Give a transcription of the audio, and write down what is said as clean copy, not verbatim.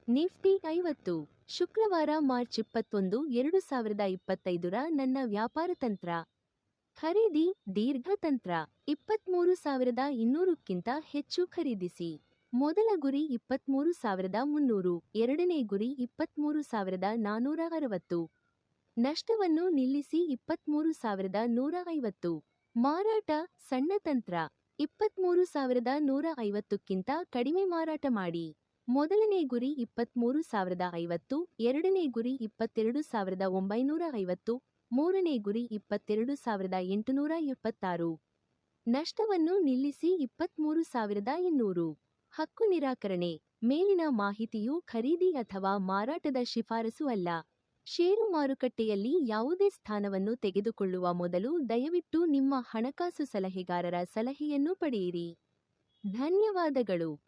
Nifty 50 ಶುಕ್ರವಾರ March 21, 2025ರ ನನ್ನ ವ್ಯಾಪಾರ ತಂತ್ರ. ಖರೀದಿ ದೀರ್ಘ ತಂತ್ರ. 23,200ಕ್ಕಿಂತ ಹೆಚ್ಚು ಖರೀದಿಸಿ. ಮೊದಲ ಗುರಿ 23,300, ಎರಡನೇ ಗುರಿ 23,460. ನಷ್ಟವನ್ನು ನಿಲ್ಲಿಸಿ 23,150. ಮಾರಾಟ ಸಣ್ಣ ತಂತ್ರ. 23,150ಕ್ಕಿಂತ ಕಡಿಮೆ ಮಾರಾಟ ಮಾಡಿ. ಮೊದಲನೇ ಗುರಿ 23,050, ಎರಡನೇ ಗುರಿ 22,950, ಮೂರನೇ ಗುರಿ 22,876. ನಷ್ಟವನ್ನು ನಿಲ್ಲಿಸಿ 23,200. ಹಕ್ಕು ನಿರಾಕರಣೆ. ಮೇಲಿನ ಮಾಹಿತಿಯು ಖರೀದಿ ಅಥವಾ ಮಾರಾಟದ ಶಿಫಾರಸು ಅಲ್ಲ. ಷೇರು ಮಾರುಕಟ್ಟೆಯಲ್ಲಿ ಯಾವುದೇ ಸ್ಥಾನವನ್ನು ತೆಗೆದುಕೊಳ್ಳುವ ಮೊದಲು ದಯವಿಟ್ಟು ನಿಮ್ಮ ಹಣಕಾಸು ಸಲಹೆಗಾರರ ಸಲಹೆಯನ್ನು ಪಡೆಯಿರಿ. ಧನ್ಯವಾದಗಳು.